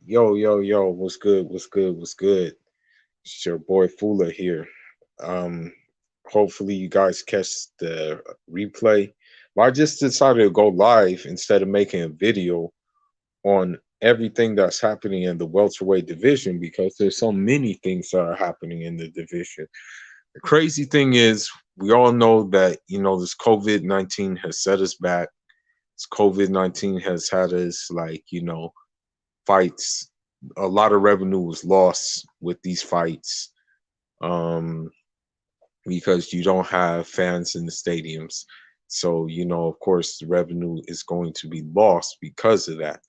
Yo, yo, yo, what's good? What's good? What's good? It's your boy Fula here. Um, Hopefully you guys catch the replay. But I just decided to go live instead of making a video on everything that's happening in the welterweight division because there's so many things that are happening in the division. The crazy thing is we all know that, this COVID-19 has set us back. This COVID-19 has had us fights. A lot of revenue was lost with these fights, um, because you don't have fans in the stadiums. So, of course, the revenue is going to be lost because of that.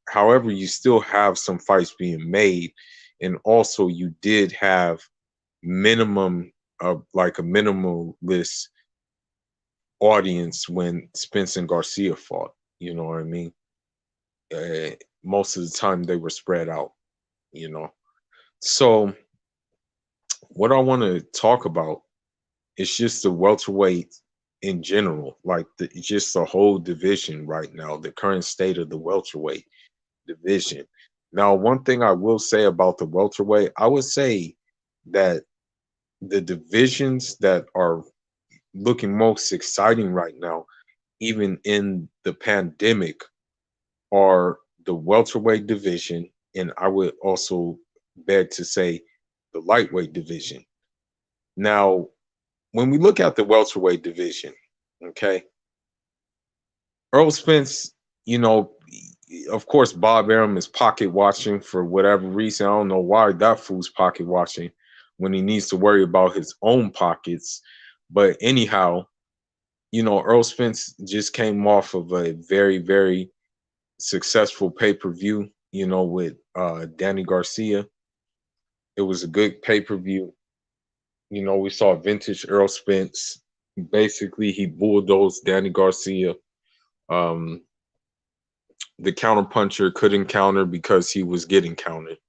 However, you still have some fights being made. And also, you did have minimum of like a minimalist audience when Spence and Garcia fought. You know what I mean? Uh, Most of the time, they were spread out, you know. So, what I want to talk about is just the welterweight in general, like just the whole division right now, the current state of the welterweight division. Now, one thing I will say about the welterweight, I would say that the divisions that are looking most exciting right now, even in the pandemic, are the welterweight division, and I would also beg to say the lightweight division. Now, when we look at the welterweight division, okay, Earl Spence, you know, of course, Bob Arum is pocket watching for whatever reason. I don't know why that fool's pocket watching when he needs to worry about his own pockets. But anyhow, Earl Spence just came off of a very, very successful pay per view, with Danny Garcia. It was a good pay per view. We saw vintage Earl Spence. Basically, he bulldozed Danny Garcia. Um, the counterpuncher couldn't counter because he was getting countered,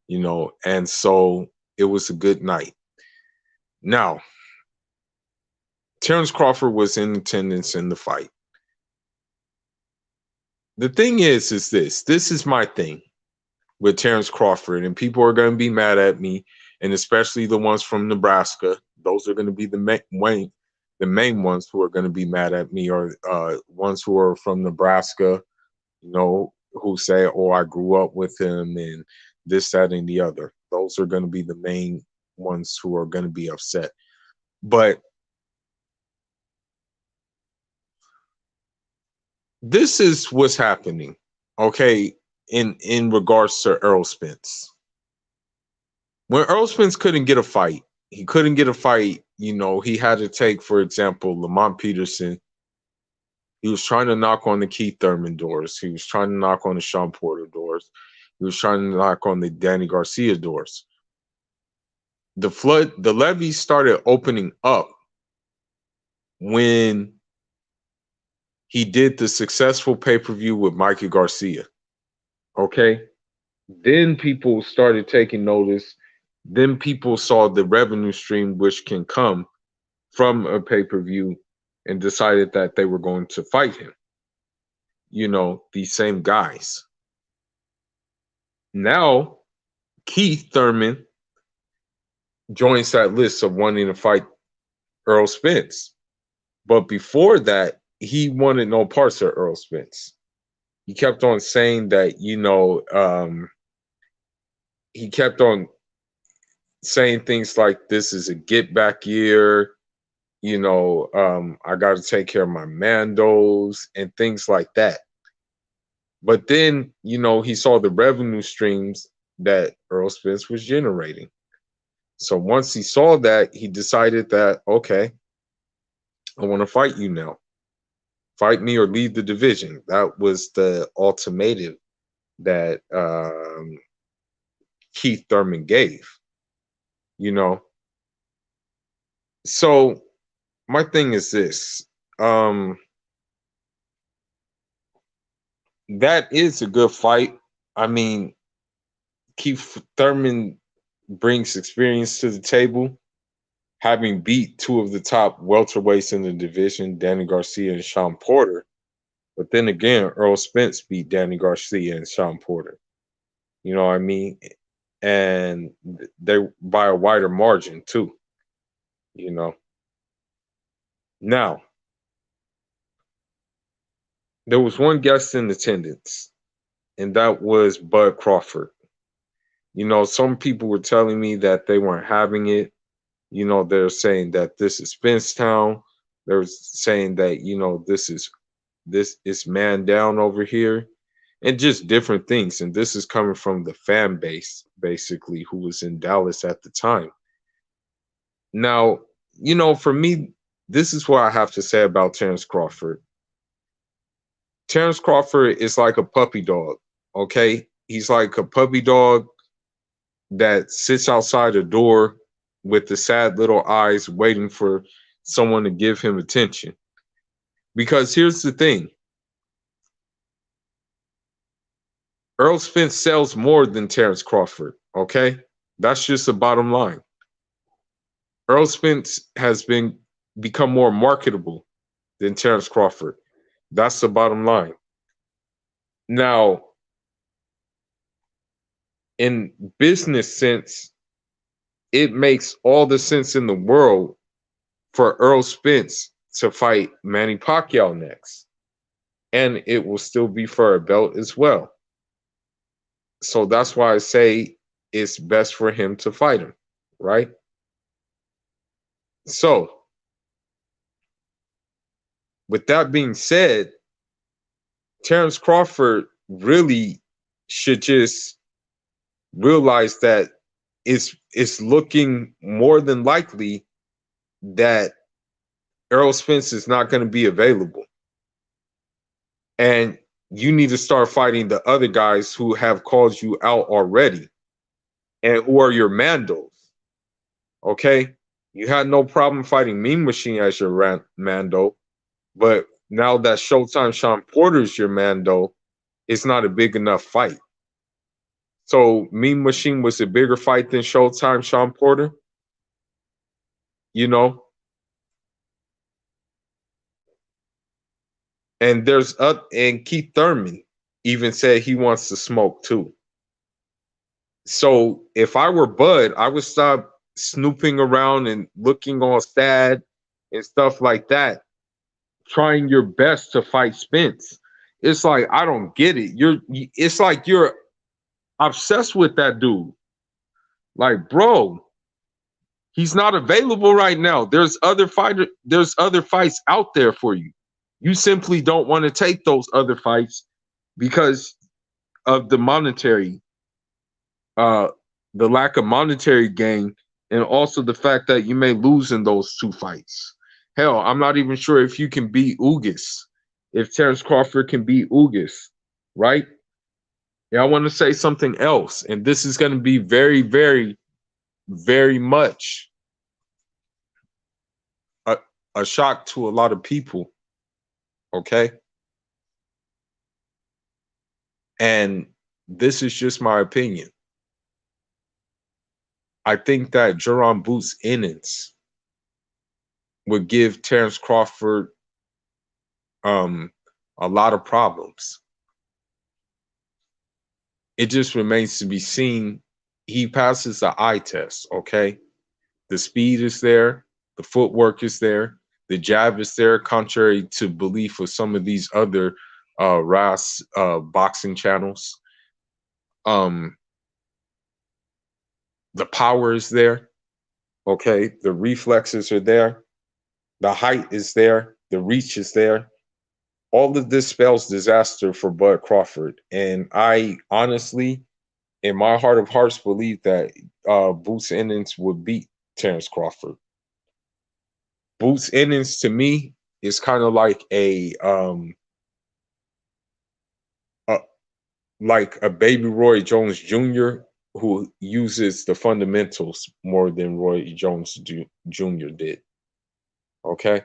and so it was a good night. Now, Terrence Crawford was in attendance in the fight. The thing is this is my thing with Terrence Crawford, and people are going to be mad at me, and especially the ones from Nebraska. Those are going to be the main ones who are going to be mad at me, are ones who are from Nebraska, who say, "Oh, I grew up with him," and this, that, and the other. Those are going to be the main ones who are going to be upset. But this is what's happening, okay? In regards to Earl Spence, when Earl Spence couldn't get a fight, he couldn't get a fight. He had to take, for example, Lamont Peterson. He was trying to knock on the Keith Thurman doors. He was trying to knock on the Sean Porter doors. He was trying to knock on the Danny Garcia doors. The levees started opening up when he did the successful pay-per-view with Mikey Garcia. Okay? Then people started taking notice. Then people saw the revenue stream which can come from a pay-per-view and decided that they were going to fight him. These same guys. Now, Keith Thurman joins that list of wanting to fight Earl Spence. But before that, he wanted no parts of Earl Spence. He kept on saying that, he kept on saying things like, this is a get back year. I got to take care of my Mandos and things like that. But then, he saw the revenue streams that Earl Spence was generating. So once he saw that, he decided that, okay, I want to fight you now. Fight me or leave the division. That was the ultimatum that Keith Thurman gave, you know. So my thing is this. That is a good fight. I mean, Keith Thurman brings experience to the table, having beat two of the top welterweights in the division, Danny Garcia and Sean Porter. But then again, Earl Spence beat Danny Garcia and Sean Porter. You know what I mean? And they by a wider margin too. You know. Now there was one guest in attendance, and that was Bud Crawford. You know, some people were telling me that they weren't having it. You know, they're saying that this is Spencetown. They're saying that, you know, this is man down over here, and just different things. And this is coming from the fan base, basically, who was in Dallas at the time. Now, you know, for me, this is what I have to say about Terrence Crawford. Terrence Crawford is like a puppy dog, okay? He's like a puppy dog that sits outside a door with the sad little eyes waiting for someone to give him attention. Because here's the thing, Earl Spence sells more than Terrence Crawford, okay? That's just the bottom line. Earl Spence has become more marketable than Terrence Crawford. That's the bottom line. Now, in business sense, it makes all the sense in the world for Earl Spence to fight Manny Pacquiao next. And it will still be for a belt as well. So that's why I say it's best for him to fight him, right? So, with that being said, Terrence Crawford really should just realize that it's looking more than likely that Errol Spence is not going to be available. And you need to start fighting the other guys who have called you out already and who are your Mandos. Okay? You had no problem fighting Mean Machine as your Mando, but now that Showtime Sean Porter's your Mando, it's not a big enough fight. So Mean Machine was a bigger fight than Showtime Sean Porter, you know? And and Keith Thurman even said he wants to smoke too. So if I were Bud, I would stop snooping around and looking all sad and stuff like that, trying your best to fight Spence. It's like, I don't get it. It's like you're obsessed with that dude. Like, bro, he's not available right now. There's other fights out there for you. You simply don't want to take those other fights because of the the lack of monetary gain, and also the fact that you may lose in those two fights. Hell, I'm not even sure if you can beat Ugas, if Terrence Crawford can beat Ugas, right? Yeah, I want to say something else, and this is going to be very, very, very much a, a shock to a lot of people, okay? And this is just my opinion. I think that Jerron Boots Ennis would give Terrence Crawford a lot of problems. It just remains to be seen. He passes the eye test, okay? The speed is there, the footwork is there, the jab is there, contrary to belief of some of these other RAS boxing channels. The power is there, okay? The reflexes are there, the height is there, the reach is there. All of this spells disaster for Bud Crawford. And I honestly, in my heart of hearts, believe that Boots Ennis would beat Terrence Crawford. Boots Ennis, to me, is kind of like like a baby Roy Jones Jr. who uses the fundamentals more than Roy Jones Jr. did. Okay?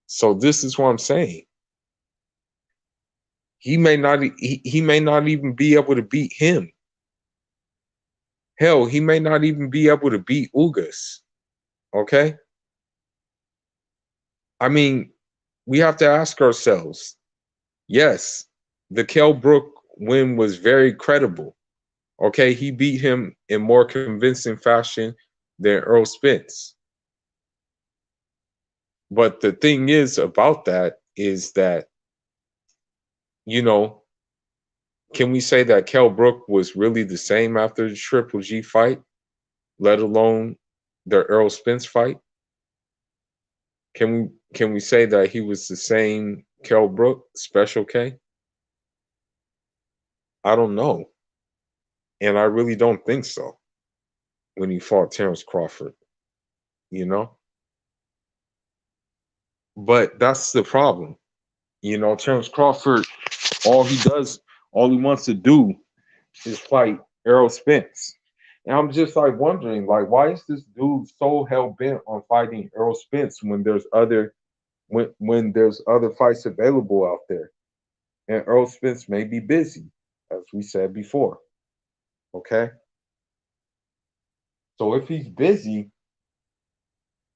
So this is what I'm saying. He may not even be able to beat him. Hell, he may not even be able to beat Ugas. Okay? I mean, we have to ask ourselves, yes, the Kell Brook win was very credible. Okay, he beat him in more convincing fashion than Earl Spence. But the thing is about that is that, you know, can we say that Kell Brook was really the same after the Triple G fight, let alone the Earl Spence fight? Can we say that he was the same Kell Brook, Special K? I don't know. And I really don't think so when he fought Terrence Crawford, you know? But that's the problem. You know, Terrence Crawford, all he does, all he wants to do is fight Errol Spence. And I'm just like wondering, like, why is this dude so hell bent on fighting Errol Spence when there's other fights available out there? And Errol Spence may be busy, as we said before. Okay. So if he's busy,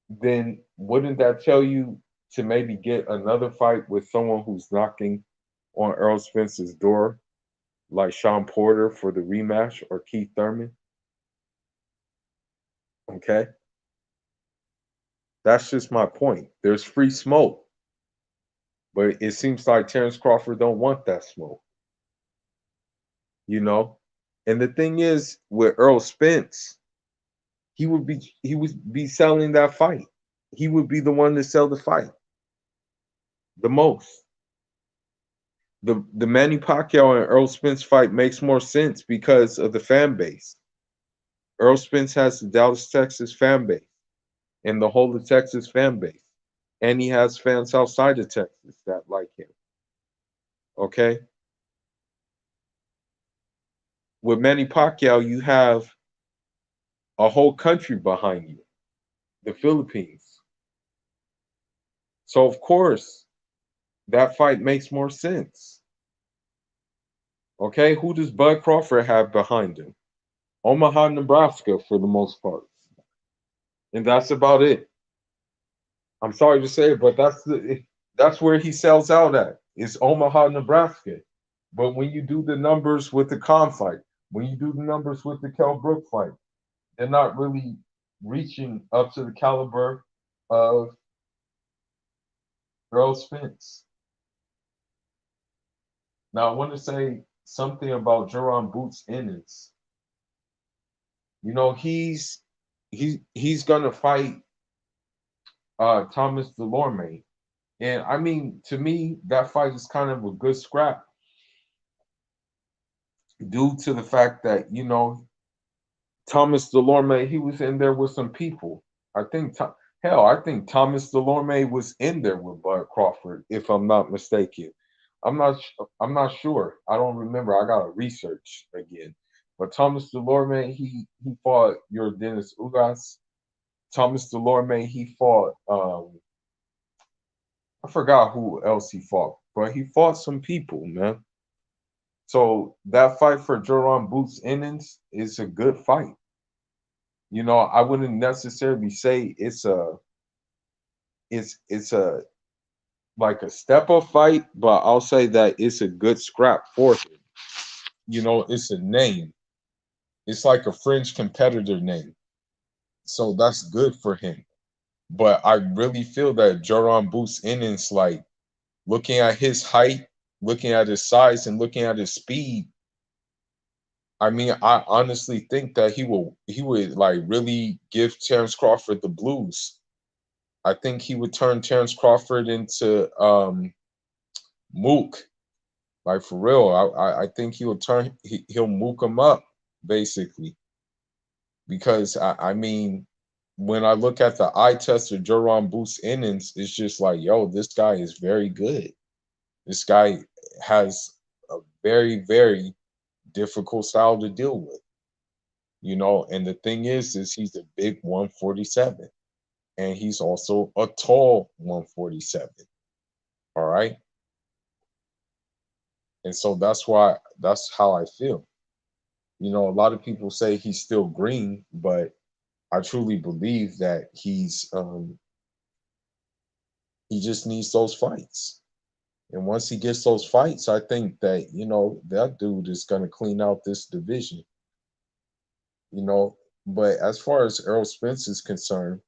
then wouldn't that tell you to maybe get another fight with someone who's knocking on Errol Spence's door, like Sean Porter for the rematch or Keith Thurman? Okay. That's just my point. There's free smoke, but it seems like Terrence Crawford don't want that smoke, you know? And the thing is with Earl Spence, he would be selling that fight. He would be the one to sell the fight the most. The Manny Pacquiao and Earl Spence fight makes more sense because of the fan base. Earl Spence has the Dallas, Texas fan base and the whole of Texas fan base. And he has fans outside of Texas that like him. Okay. With Manny Pacquiao, you have a whole country behind you, the Philippines. So, of course, that fight makes more sense. Okay. Who does Bud Crawford have behind him? Omaha, Nebraska, for the most part. And that's about it. I'm sorry to say it, but that's where he sells out at. It's Omaha, Nebraska. But when you do the numbers with the Khan fight, when you do the numbers with the Kell Brook fight, they're not really reaching up to the caliber of Earl Spence. Now, I want to say something about Jerron Boots Ennis. You know, he's gonna fight Thomas Delorme. And I mean, to me, that fight is kind of a good scrap due to the fact that, you know, Thomas Delorme, he was in there with some people. I think, hell, I think Thomas Delorme was in there with Bud Crawford, if I'm not mistaken. I'm not sure. I don't remember. I gotta research again. But Thomas Delorme, he fought your Dennis Ugas. Thomas Delorme, he fought I forgot who else he fought, but he fought some people, man. So that fight for Jerron Boots Ennis is a good fight. You know, I wouldn't necessarily say it's a like a step up fight, but I'll say that it's a good scrap for him. You know, it's a name. It's like a fringe competitor name. So that's good for him. But I really feel that Jerron Boots Ennis, like looking at his height, looking at his size, and looking at his speed, I mean, I honestly think that he would like really give Terrence Crawford the blues. I think he would turn Terrence Crawford into Mook, like for real. I think he'll mook him up basically because I mean when I look at the eye test of Jerron Boots innings, it's just like yo, this guy is very good. This guy has a very difficult style to deal with, you know. And the thing is he's a big 147, and he's also a tall 147. All right, and so that's how I feel. You know, a lot of people say he's still green, but I truly believe that He just needs those fights. And once he gets those fights, I think that, that dude is going to clean out this division, you know. But as far as Errol Spence is concerned,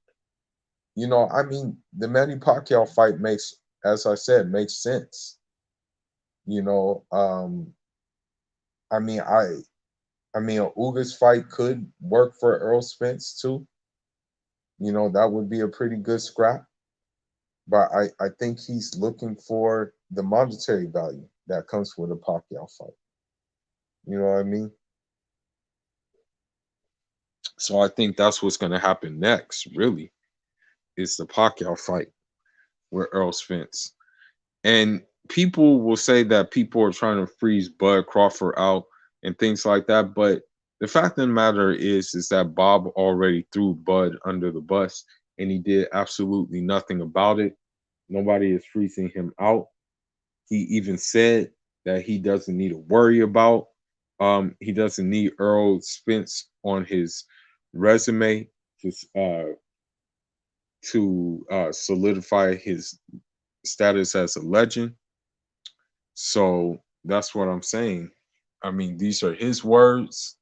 I mean, the Manny Pacquiao fight makes, as I said, makes sense. You know, I mean, a Ugas fight could work for Earl Spence too. That would be a pretty good scrap. But I think he's looking for the monetary value that comes with a Pacquiao fight. You know what I mean? So I think that's what's going to happen next, really, is the Pacquiao fight with Earl Spence. And people will say that people are trying to freeze Bud Crawford out and things like that. But the fact of the matter is that Bob already threw Bud under the bus and he did absolutely nothing about it. Nobody is freezing him out. He even said that he doesn't need to worry about, he doesn't need Earl Spence on his resume to solidify his status as a legend. So that's what I'm saying. I mean, these are his words.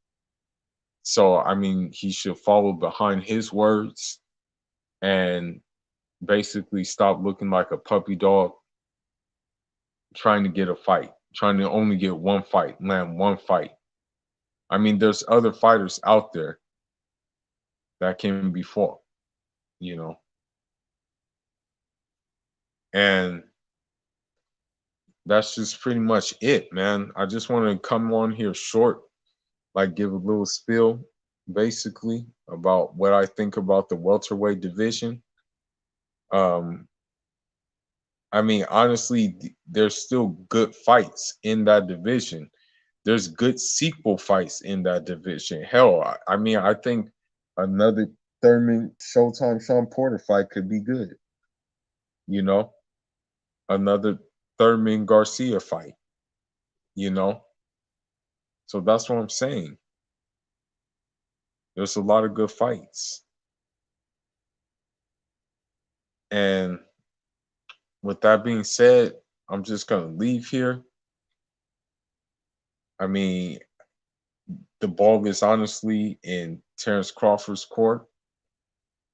So, I mean, he should follow behind his words and basically stop looking like a puppy dog trying to get a fight, trying to only get one fight, land one fight. I mean, there's other fighters out there that can be fought, you know. And that's just pretty much it, man. I just want to come on here short, like give a little spiel basically about what I think about the welterweight division. Um, I mean, honestly, there's still good fights in that division. There's good sequel fights in that division. Hell, I mean, I think another Thurman Showtime Sean Porter fight could be good. You know, another Thurman Garcia fight. You know, so that's what I'm saying. There's a lot of good fights, and with that being said, I'm just gonna leave here. I mean, the ball is honestly in Terrence Crawford's court,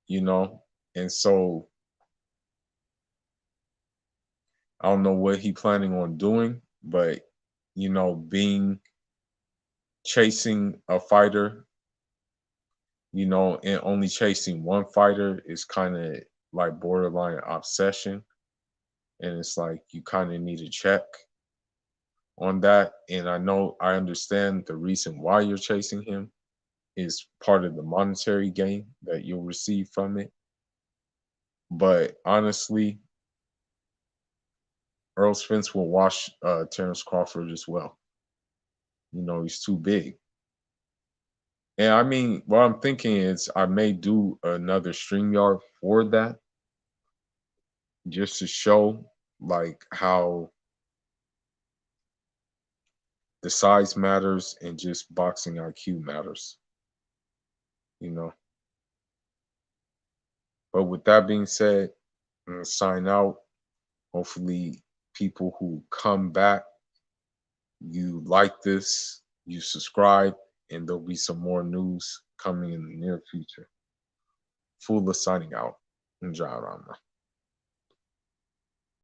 you know, and so I don't know what he planning on doing, but being chasing a fighter, and only chasing one fighter is kind of like borderline obsession, and it's like you kind of need to check on that. And I understand the reason why you're chasing him is part of the monetary gain that you'll receive from it. But honestly, Earl Spence will wash Terrence Crawford as well. He's too big. And I mean, what I'm thinking is I may do another StreamYard for that just to show like how the size matters and just boxing IQ matters, you know. But with that being said, I'm gonna sign out. Hopefully people who come back, you like this, you subscribe, and there'll be some more news coming in the near future. Fula signing out. Enjoy, Rama.